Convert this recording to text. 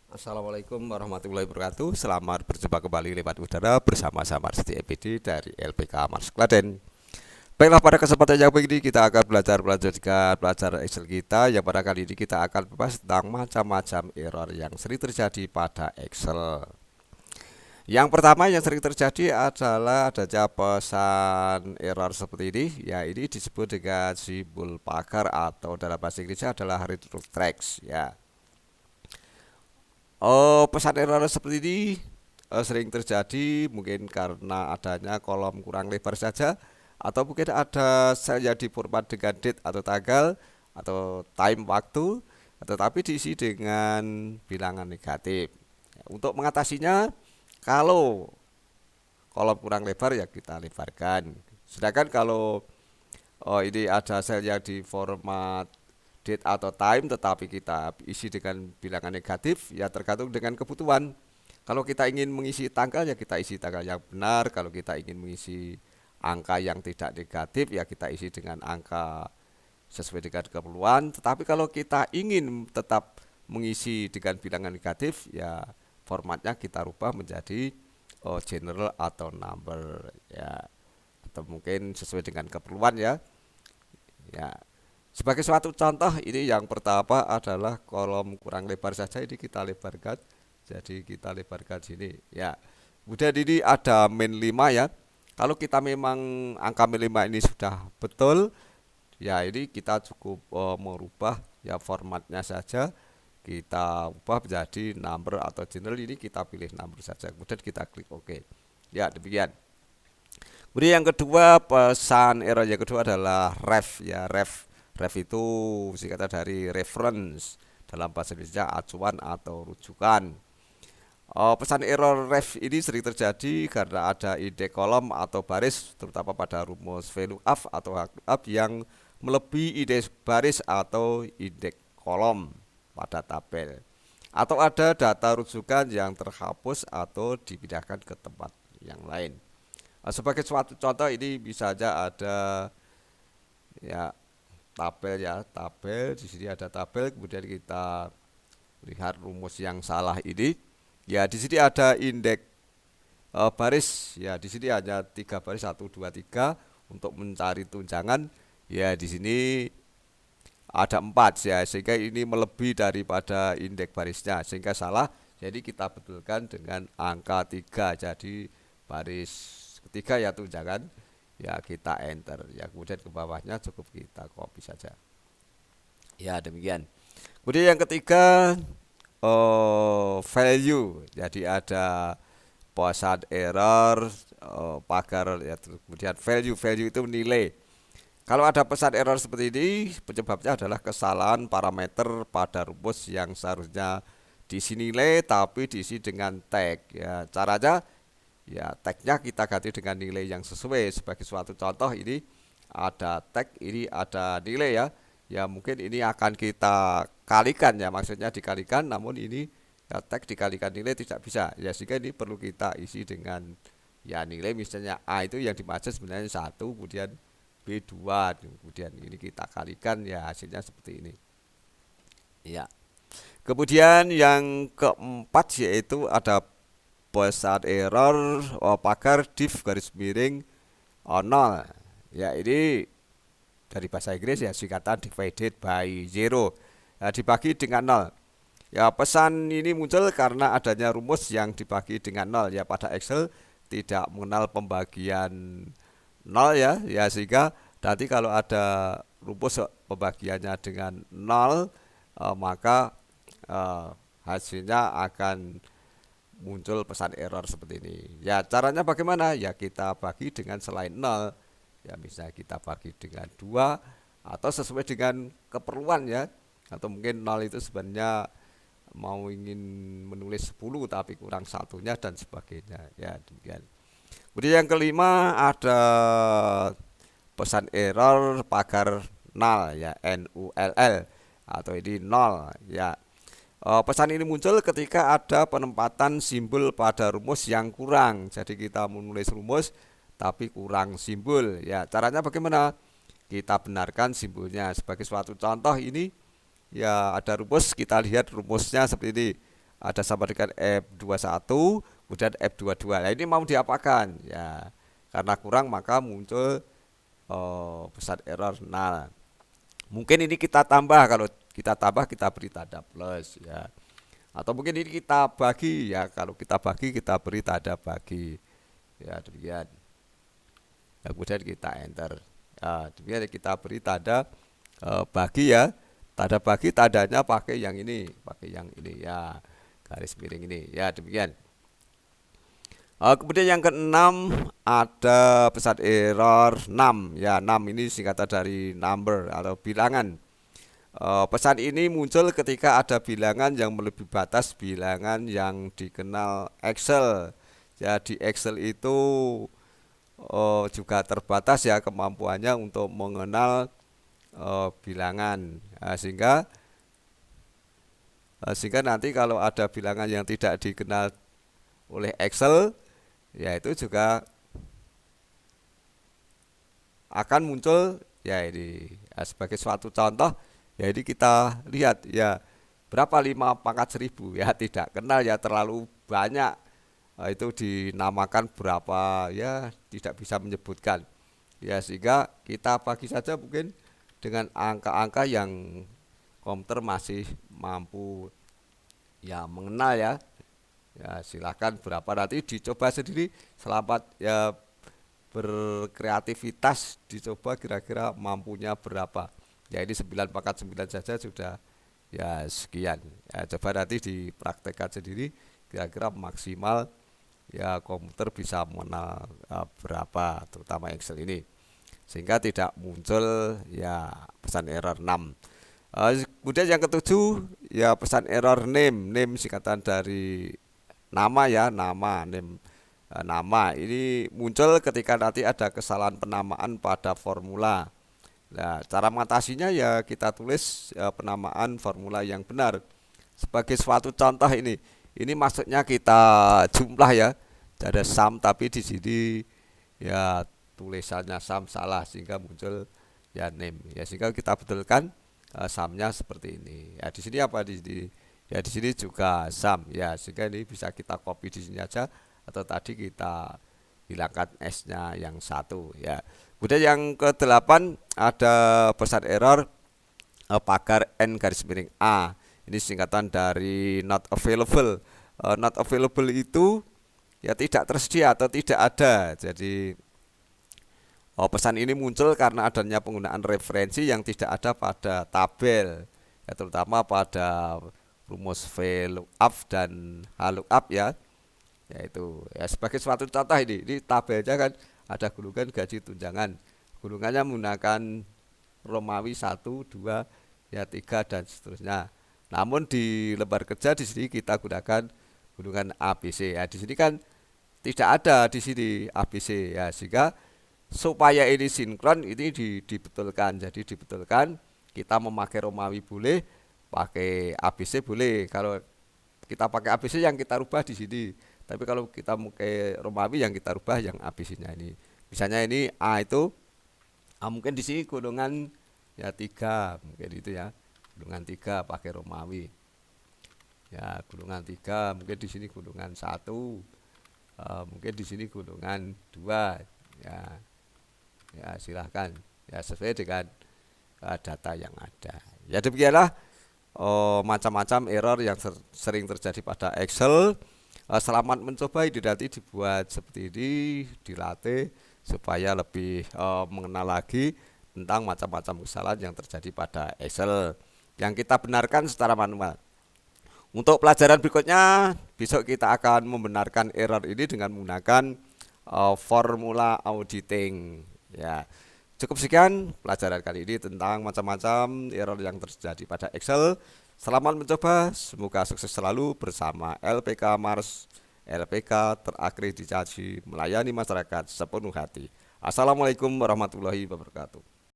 Assalamualaikum warahmatullahi wabarakatuh. Selamat berjumpa kembali lewat udara bersama saya Marsdi EPD dari LPK Mars Klaten. Baiklah, pada kesempatan yang ini kita akan melanjutkan pelajaran Excel kita. Yang pada kali ini kita akan membahas tentang macam-macam error yang sering terjadi pada Excel. Yang pertama yang sering terjadi adalah adanya pesan error seperti ini. Ya, ini disebut dengan simbol pagar atau dalam bahasa Inggrisnya adalah read tracks. Ya. Oh, pesan error seperti ini sering terjadi mungkin karena adanya kolom kurang lebar saja, atau mungkin ada sel yang diformat dengan date atau tanggal atau time waktu, tetapi diisi dengan bilangan negatif. Untuk mengatasinya, kalau kolom kurang lebar ya kita lebarkan. Sedangkan kalau ini ada sel yang di format date atau time tetapi kita isi dengan bilangan negatif, ya tergantung dengan kebutuhan. Kalau kita ingin mengisi tanggal ya kita isi tanggal yang benar. Kalau kita ingin mengisi angka yang tidak negatif ya kita isi dengan angka sesuai dengan keperluan. Tetapi kalau kita ingin tetap mengisi dengan bilangan negatif ya formatnya kita rubah menjadi general atau number, ya, atau mungkin sesuai dengan keperluan, ya. Ya, sebagai suatu contoh, ini yang pertama adalah kolom kurang lebar saja, ini kita lebarkan. Jadi kita lebarkan sini, ya. Kemudian ini ada min 5, ya. Kalau kita memang angka min 5 ini sudah betul, ya ini kita cukup merubah ya formatnya saja. Kita ubah menjadi number atau general, ini kita pilih number saja. Kemudian kita klik OK. Ya, demikian. Kemudian yang kedua, pesan error yang kedua adalah ref, ya. Ref itu singkatan dari reference, dalam bahasa Indonesia acuan atau rujukan. Pesan error ref ini sering terjadi karena ada indeks kolom atau baris, terutama pada rumus value up atau up yang melebihi indeks baris atau indeks kolom pada tabel, atau ada data rujukan yang terhapus atau dipindahkan ke tempat yang lain. Sebagai suatu contoh, ini bisa saja ada, ya, tabel, ya, tabel. Di sini ada tabel, kemudian kita lihat rumus yang salah ini. Ya, di sini ada indeks baris. Ya, di sini hanya 3 baris, 1, 2, 3. Untuk mencari tunjangan, ya di sini ada 4, ya, sehingga ini melebihi daripada indeks barisnya sehingga salah. Jadi kita betulkan dengan angka 3. Jadi baris ketiga ya tunjangan, ya kita enter, ya, kemudian ke bawahnya cukup kita copy saja. Ya, demikian. Kemudian yang ketiga, value. Jadi ada pesan error pagar, ya, kemudian value itu nilai. Kalau ada pesan error seperti ini, penyebabnya adalah kesalahan parameter pada rumus yang seharusnya diisi nilai tapi diisi dengan tag. Ya, caranya ya tagnya kita ganti dengan nilai yang sesuai. Sebagai suatu contoh, ini ada tag, ini ada nilai, ya. Ya mungkin ini akan kita kalikan, ya, maksudnya dikalikan, namun ini ya tag dikalikan nilai tidak bisa. Ya, sehingga ini perlu kita isi dengan ya nilai, misalnya A itu yang dimaksud sebenarnya 1, kemudian B 2, kemudian ini kita kalikan, ya hasilnya seperti ini. Ya. Kemudian yang keempat yaitu ada pesan error pagar div garis miring 0. Ya, ini dari bahasa Inggris, ya, singkatan divided by zero, ya, dibagi dengan 0. Ya, pesan ini muncul karena adanya rumus yang dibagi dengan 0, ya. Pada Excel tidak mengenal pembagian 0, ya, ya, sehingga nanti kalau ada rumus pembagiannya dengan 0, maka hasilnya akan muncul pesan error seperti ini. Ya, caranya bagaimana? Ya, kita bagi dengan selain 0. Ya, misalnya kita bagi dengan 2 atau sesuai dengan keperluan, ya. Atau mungkin 0 itu sebenarnya mau ingin menulis 10 tapi kurang satunya dan sebagainya. Ya, demikian. Kemudian yang kelima ada pesan error pagar null, ya, NULL, atau ini 0, ya. Pesan ini muncul ketika ada penempatan simbol pada rumus yang kurang. Jadi kita menulis rumus tapi kurang simbol. Ya, caranya bagaimana? Kita benarkan simbolnya. Sebagai suatu contoh, ini ya ada rumus, kita lihat rumusnya seperti ini. ada sama dengan F21, kemudian F22. Nah, ini mau diapakan? Ya, karena kurang maka muncul pesan error null. Mungkin ini kita tambah, kalau kita tambah kita beri tanda plus ya. Atau mungkin ini kita bagi ya, kalau kita bagi kita beri tanda bagi. Ya, demikian. Ya, kemudian kita enter. Ya, demikian kita beri tanda bagi ya. Tanda bagi tandanya pakai yang ini, ya. Garis miring ini. Ya, demikian. Kemudian yang keenam ada pesan error 6 ya. 6 ini singkatan dari number atau bilangan. Pesan ini muncul ketika ada bilangan yang melebihi batas bilangan yang dikenal Excel. Ya, di Excel itu juga terbatas ya kemampuannya untuk mengenal bilangan. Nah, sehingga nanti kalau ada bilangan yang tidak dikenal oleh Excel, ya itu juga akan muncul ya ini. Ya, sebagai suatu contoh, ya ini kita lihat ya, berapa 5 pangkat 1000 ya, tidak kenal ya, terlalu banyak. Itu dinamakan berapa ya, tidak bisa menyebutkan ya, sehingga kita bagi saja mungkin dengan angka-angka yang komputer masih mampu ya mengenal ya. Ya, silahkan berapa nanti dicoba sendiri, selamat ya, berkreativitas, dicoba kira-kira mampunya berapa. Ya, ini 9 pangkat 9 saja sudah ya sekian. Ya, coba nanti dipraktekkan sendiri kira-kira maksimal ya komputer bisa mengenal berapa, terutama Excel ini, sehingga tidak muncul ya pesan error 6. Kemudian yang ketujuh ya pesan error name. Name singkatan dari nama ya, name. Nama ini muncul ketika nanti ada kesalahan penamaan pada formula. Nah, cara mengatasinya ya kita tulis penamaan formula yang benar. Sebagai suatu contoh ini maksudnya kita jumlah ya, ada sum tapi di sini ya tulisannya sum salah sehingga muncul ya name. Ya, sehingga kita betulkan sumnya seperti ini. Ya, di sini apa di sini? Ya, di sini juga sum ya, sehingga ini bisa kita copy di sini aja, atau tadi kita hilangkan S-nya yang satu ya. Kemudian yang ke-8 ada pesan error pagar N garis miring A. Ini singkatan dari not available. Not available itu ya tidak tersedia atau tidak ada. Jadi pesan ini muncul karena adanya penggunaan referensi yang tidak ada pada tabel ya, terutama pada rumus VLOOKUP dan HLOOKUP ya. Yaitu ya sebagai suatu contoh ini tabelnya kan ada gulungan gaji tunjangan. Gulungannya menggunakan Romawi 1, 2, ya 3 dan seterusnya. Namun di lembar kerja di sini kita gunakan gulungan ABC. Ya, di sini kan tidak ada di sini ABC ya, sehingga supaya ini sinkron ini dibetulkan. Jadi dibetulkan, kita memakai Romawi boleh, pakai ABC boleh. Kalau kita pakai ABC yang kita rubah di sini. Tapi kalau kita pakai Romawi yang kita rubah yang ABC-nya ini. Misalnya ini A itu mungkin di sini golongan ya 3, mungkin itu ya. Golongan 3 pakai Romawi. Ya, golongan 3, mungkin di sini golongan 1. Mungkin di sini golongan 2 ya. Ya, silahkan ya sesuai dengan data yang ada. Ya, demikianlah macam-macam error yang sering terjadi pada Excel. Selamat mencoba, ini nanti dibuat seperti ini, dilatih supaya lebih mengenal lagi tentang macam-macam kesalahan yang terjadi pada Excel yang kita benarkan secara manual. Untuk pelajaran berikutnya, besok kita akan membenarkan error ini dengan menggunakan formula auditing. Ya, cukup sekian pelajaran kali ini tentang macam-macam error yang terjadi pada Excel. Selamat mencoba, semoga sukses selalu bersama LPK Mars. LPK terakreditasi melayani masyarakat sepenuh hati. Assalamualaikum warahmatullahi wabarakatuh.